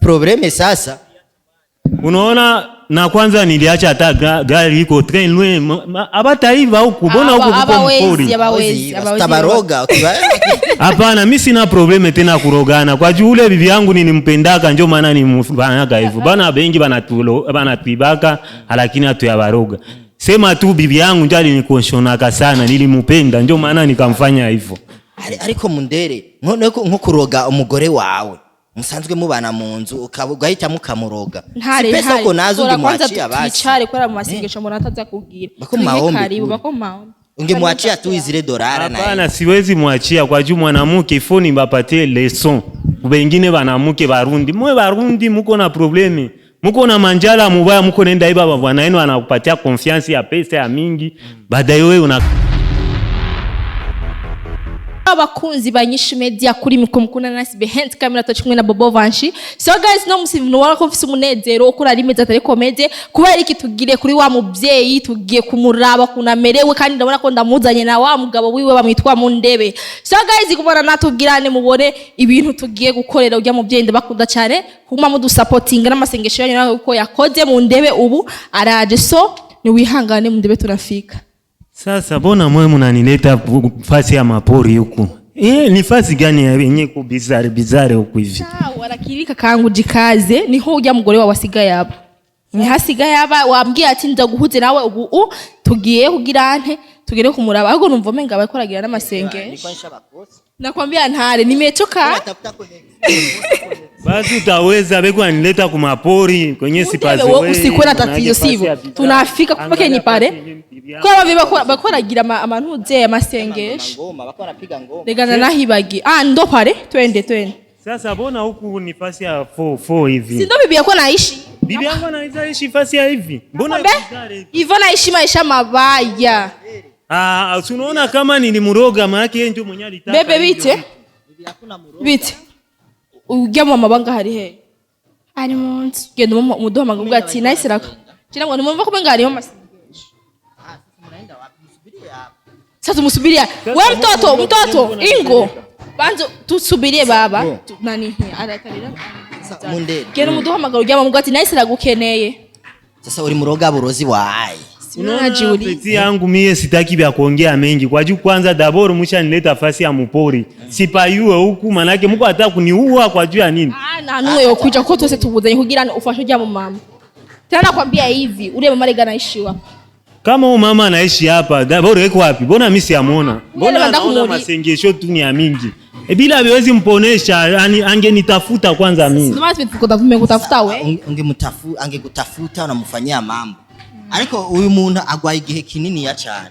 probleme sasa. Unaona, na kwanza niliacha hata gari iko train loin. Abataiva huko bona huko kwa mpori. Tabaroga. Hapana, mimi sina probleme tena kurogana. Kwa juu ule bibi yangu nilimpendaka ndio maana nimfanyaga hivyo. Bana bengi banatwibaka lakini hatuyabaroga. Sema tu bibi yangu ndio alinikonshonaka sana, nilimpenda ndio maana nikamfanya hivyo. Ariko Mundere, nko kuroga umugore wawe. Musanzwe mubana mu nzu ukabugahita mukamuroga. Pesa uko nazo ndimwachia basi. Twicare kwa masengesho mbona ataza kugira. Karibu bako maombi. Ungemwachia tu izile dollara na. Hapana, siwezi mwachia kwa juu mwanamke ifoni mbapatie leçon. Wengine banamuke Barundi. Mwe Barundi muko na probleme. Muko na manjala mubaya, muko nenda iba bwana wenu anakupatia confiance ya pesa ya mingi. Baadaye wewe una abakunzi banyishu media kuri mikomukuna nasi behind camera tochimwe na Bobo Vanshi. So guys, no musivino wala ko mfise umunezero ukora ari meza atari komeze kubera iki tugire kuri wa muvyeyi, tugiye kumuraba kunamerewe kandi ndabona ko ndamuzanye na wa mugabo wiwe bamwitwa Mundebe. So guys, kubona natubwirane mubone ibintu tugiye gukorera ujya muvyeyi ndabakunda cyane kuma mudu supporting n'amasengesho yanyu nawe uko yakoze Mundebe ubu araje. So ni wihangane Mundebe turafika. Sasa bona mwe mnanileta fasi ya mapori huku. Ni fasi gani ya yenye ku bizarre huku hivi? Sawa, rakirika kangu jikaze niho ujya mugore wa wasigaye hapa. Ni hasigaye hapa wambwiye ati nza guhuze nawe ubu tugiye kugira nte tugere kumuraba ahubwo numva menga bakoragira n'amasengesho. Nakwambia ntare nimechoka. Basi utaweza beko anileta ku mapori kwenye sipazi wewe usikwe na tatizo sivyo. Tunafika kupake ni pale. Kwa biba bakoragira amantuze amasengesho. Ngoma bakorapiga ngoma. Regana nahibagi. Ndo pale twende. Sasa bona huku ni fasi ya 4 hivi. Si ndo bibi yako naishi? Bibi yangu anaishi fasi ya hivi. Mbona hivyo naishi maisha mabaya? Unaona kama nilimuroga maana yake yeye ndio mwenye alitaka. Bebe bite? Bite. Ujya mu mabanga hari he? Ari munsi. Genda muduha magubwa ati nice rako. Kira ngo nimumva ko bengari ho masengesho. Mnaenda wapi? Msubirie hapa. Sasa tumusubiria. Wewe mtoto ingo. Banzo tusubirie baba. Nani arakarira? Mundere. Genda muduha magubwa ujya mu ati nice ragukeneye. Sasa uri muroga burozi waye. Unaona peti yangu mie sitaki vya kuongea mengi. Kwa juu kwanza daboro mshanileta fasi ya mpori. Sipayue huku manake mko hata kuniua kwa juu ya nini? Nanuwe yokuja ko tose tubuzanye kugira ufasho jya mu mama. Tena nakwambia hivi, ule mama rega naishi wapi? Kama huyo mama anaishi hapa, daboro yuko wapi? Mbona mimi siamuona? Mbona anaona masengesho tu ni ya mingi? Bila hawezi mponesha, angenitafuta kwanza mimi. Ndio kutafuta wewe. Angekutafuta unamfanyia mambo. Ariko uyu muntu agwaye igihe kinini ya cyane.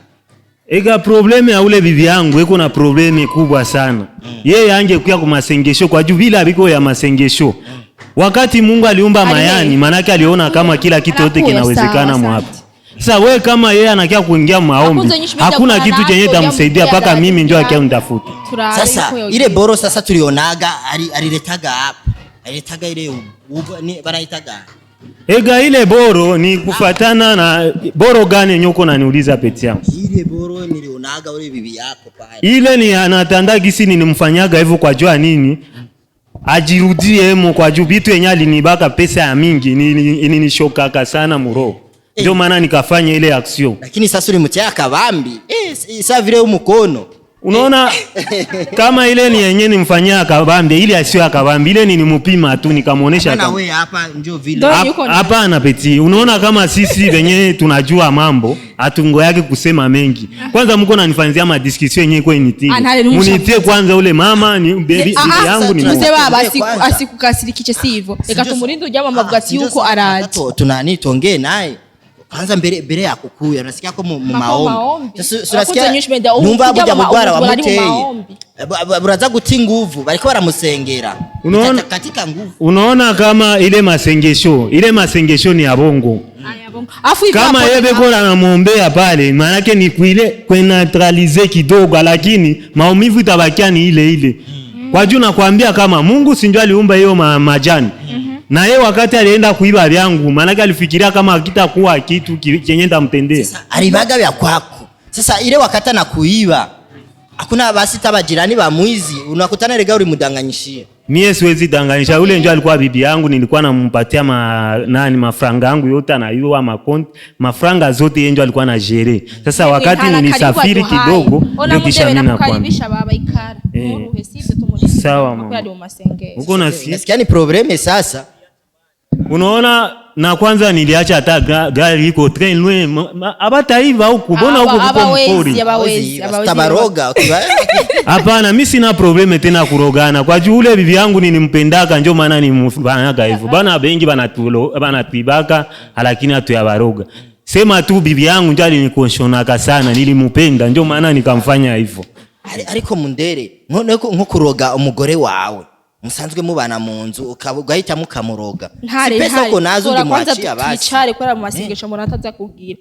Ega probleme ya ule bibi yangu eko na probleme kubwa sana. Yeye angekuja kwa masengesho kwa juu bila biko ya masengesho. Wakati Mungu aliumba mayani manake aliona kama kila kitu yote kinawezekana mwapo. Sasa wewe kama yeye anakia kuingia maombi, hakuna kitu chenye tamsaidia paka mimi ndio akia nitafuta. Sasa ile boro sasa tulionaga aliletaga hapa. Aliletaga ile banaitaga. Ega ile boro ni kufatana na boro gani nyoko na niuliza peti yangu. Ile boro nilionaga ule bibi yako pale. Ile ni anatanda gisi nimfanyaga hivyo kwa jua nini? Ajirudie hemo kwa juu bitu yenye alinibaka pesa ya mingi nilishoka sana muro. Ndio maana nikafanya ile action. Lakini sasa ulimtia kabambi. Sasa vile umukono. Unaona kama ile ni yenyewe nimfanyia kabambe ile asio kabambe ile nimpima tu nikamuonesha kama. Hapana wewe hapa njoo vile. Hapana peti. Unaona kama sisi wenyewe tunajua mambo, hatungo yake kusema mengi. Kwanza mko nanifanyia ma discussion yenyewe kwa nitini. Munitie kwanza ule mama ni bibi yangu ni. Mzee baba asikukasirikiche si hivyo. Eka tumurindo ujama mabwati yuko araje. Tunani tuongee naye. Kwanza mbere ya kukuya unasikia ko mu maombi. Sasa unasikia numva buja mugwara wa muteye. Buraza guti nguvu bariko baramusengera. Katika nguvu. Unaona kama ile masengesho ni ya bongo. Kama yeye bora anamuombea pale maana yake ni kuile kweneutralize kidogo lakini maumivu itabakia ni ile. Kwa juu nakwambia kama Mungu si ndio aliumba hiyo majani. Na yeye wakati alienda kuiba vyangu maana yake alifikiria kama hakitakuwa kitu chenye ndamtendea. Alibaga vya kwako. Sasa ile wakati na kuiba hakuna basi tabajirani ba mwizi unakutana rega uri mudanganyishie. Mie siwezi danganisha. Ule ndio alikuwa bibi yangu, nilikuwa nampatia mafranga yangu yote na yua makonti. Mafranga zote yeye ndio alikuwa na jere. Sasa wakati nilisafiri kidogo ndio kisha mimi na kukaribisha baba ikara. Sawa mama. Uko nasikia ni probleme sasa. Unaona, na kwanza niliacha hata gari iko train loin. Abata hivi au kubona huko kuko mpori. Tabaroga. Hapana, mimi sina probleme tena kurogana. Kwa juu ule bibi yangu nilimpendaka ndio maana nimfanyaka hivyo. Bana bengi banatibaka lakini hatu ya baroga. Sema tu bibi yangu ndio alinikonshonaka sana, nilimpenda ndio maana nikamfanya hivyo. Ariko Mundere, nko kuroga umugore wawe. Musanzwe mubana mu nzu ukagahita mukamuroga. Si pesa ko nazo ngimwachia basi. Twicare kwera mu masengesho mbona ataza kugira.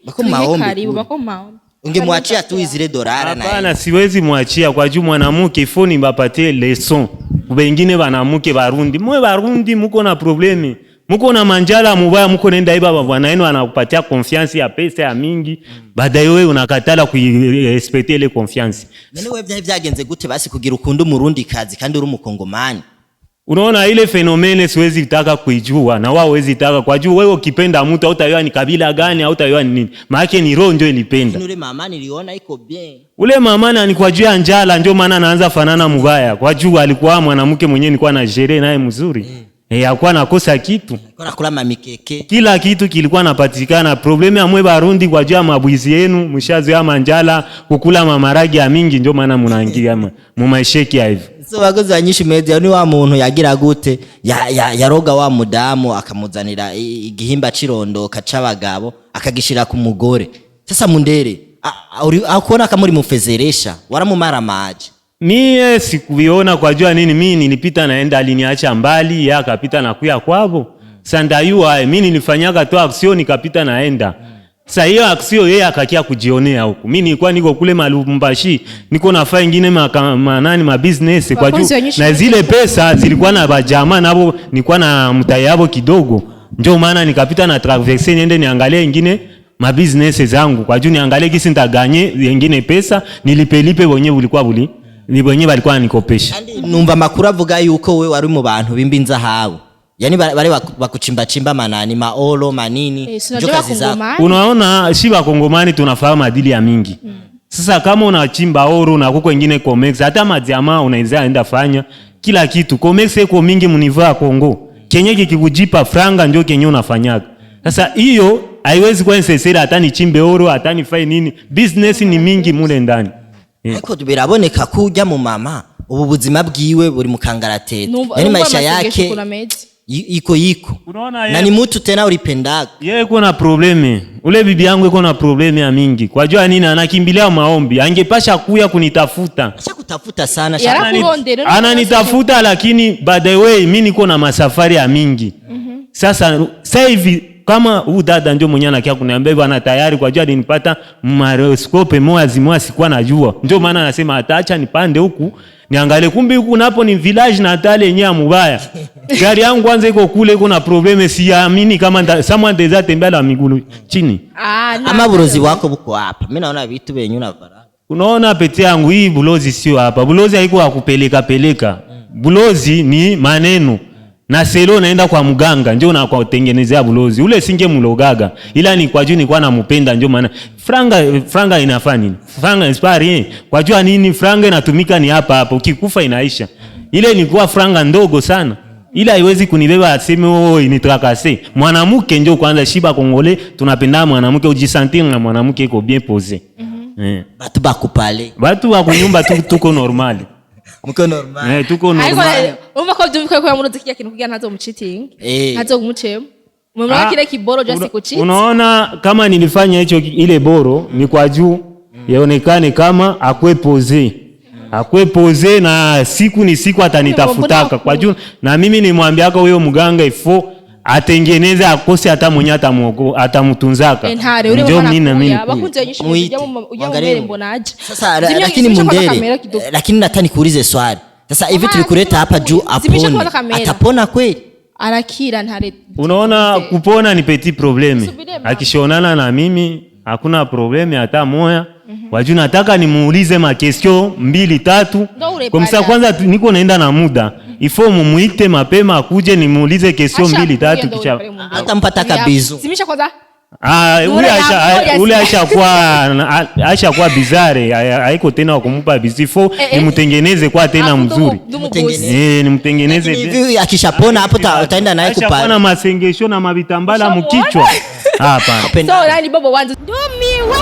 Karibu bako maombi. Ungemwachia tu izile dollara na. Hapana, siwezi mwachia kwa juu mwanamke foni mbapatie leçon. Wengine banamuke Barundi. Mwe Barundi muko na problemi. Muko na manjala mubaya, muko nenda iba bwana wenu anakupatia confiance ya pesa ya mingi. Baadaye wewe unakatala kuirespecter ile confiance. Nene wewe byagenze gute basi kugira ukundo Murundi kazi kandi uri umukongomani? Unaona ile fenomene siwezi taka kuijua na wao wezi taka kwa juu wewe ukipenda mtu hautayua ni kabila gani hautayua ni nini. Maana ni roho ndio ilipenda. Ule mama niliona iko bien. Ule mama ni kwa juu ya njala ndio maana anaanza fanana mubaya. Kwa juu alikuwa mwanamke mwenyewe nilikuwa na jere naye mzuri. Hakuwa nakosa kitu. Alikuwa nakula mamikeke. Kila kitu kilikuwa napatikana. Problemu ya mwe Barundi kwa juu ya mabwizi yenu, mshazo ya manjala, kukula mamaragi ya mingi ndio maana mnaingia mu maisheki ya hivi. So bagozi banyinshi media ni wa muntu yagira gute yaroga wa mudamu akamuzanira igihimba cirondo kacabagabo akagishira ku mugore. Sasa Mundere akuona kama uri mufezeresha waramumara maji. Mie sikuviona kwa jua nini, mimi nilipita naenda aliniacha mbali, yeye akapita na kuya kwao. Sandayua mimi nilifanyaka tu action nikapita naenda. Sasa hiyo action yeye akakia kujionea huko. Mimi nilikuwa niko kule Malumbashi, niko nafanya ingine ma business kwa juu na zile pesa zilikuwa na bajama nabo nilikuwa na mtaji yao kidogo. Ndio maana nikapita na traverser niende niangalie ingine ma business zangu kwa juu niangalie kisi nitaganye nyingine pesa nilipelipe wenyewe ulikuwa buli ni wenyewe walikuwa nikopesha. Numva makuru avuga yuko we wari mu bantu bimbinza hawo. Yani bari bakuchimba chimba manani maolo manini ndio kazi zako. Unaona shiba Kongomani tunafahamu adili ya mingi. Sasa kama unachimba oro na kuko wengine Comex hata majiama unaweza enda fanya kila kitu. Comex iko mingi munivaa Kongo. Kenye kikujipa franga ndio kenye unafanyaga. Sasa hiyo haiwezi kuwa necessary hata ni chimbe oro hata ni fai nini. Business ni mingi mule ndani. Ariko biraboneka kujya mu mama ubu buzima bwiwe buri mukangaratete. Yani maisha yake iko na ni mtu tena ulipendaga. Yeye kuna probleme. Ule bibi yangu iko na probleme ya mingi. Kwa jua nini anakimbilia maombi. Angepasha kuya kunitafuta. Acha kutafuta sana. Ananitafuta lakini by the way mimi niko na masafari ya mingi. Sasa hivi kama dada ndio mwenye anakia kuniambia bwana tayari kwa jua nipata maroskope moja sikuwa najua. Ndio maana anasema ataacha nipande huku niangalie kumbe huku napo ni village na tale yenyewe mubaya. Gari yangu kwanza iko kule iko na probleme siamini kama someone ndeza tembea na miguu chini. Ama bulozi wako buko hapa. Mimi naona vitu venye unavara. Unaona pete yangu hii bulozi sio hapa. Bulozi haiko akupeleka. Bulozi ni maneno. Na selo naenda kwa mganga ndio na kwa tengenezea bulozi. Ule singe mulogaga. Ila ni kwa juu nilikuwa nampenda ndio maana franga inafanya nini? Franga inspire. Kwa juu nini franga inatumika ni hapa. Ukikufa inaisha. Ile ni kwa franga ndogo sana. Ila haiwezi kunibeba aseme initrakase. Mwanamke ndio kwanza shiba Kongole tunapenda mwanamke ujisentir na mwanamke iko bien posé. Batu bakupale. Batu bakunyumba tuko normal. Muko normal. Tuko normal. Umva ko byumvika ko yamuruze kijya kintu kugira nazo muchiting. Nazo kumuchema. Mumwana kile kiboro just kuchiti. Unaona kama nilifanya hicho ile boro ni kwa juu yaonekane kama akwe pose na siku ni siku atanitafutaka kwa juu na mimi nimwambiaka huyo mganga ifo atengeneze akose hata mwenye atamutunzaka. Ndio mimi na mimi. Bakunze nyinshi ujya mbonaje. Sasa lakini Mundere lakini nataka nikuulize swali. Sasa hivi tulikuleta hapa juu apone. Atapona kweli? Arakira ntare. Unaona kupona ni petit probleme. Akishonana na mimi hakuna probleme hata moja. Wajua nataka nimuulize ma question 2 3. Kwa msa kwanza niko naenda na muda. ifo mumuite mapema akuje nimuulize question mbili tatu kisha atampata kabizu. Simisha kwanza. Ule aisha kwa bizare haiko tena kumupa bizifo nimtengeneze kwa tena mzuri. Nimtengeneze hivi akishapona hapo utaenda naye kupata. Akishapona masengesho na mabitambala mkichwa. Hapana. So nani baba wanza? Ndio miwe.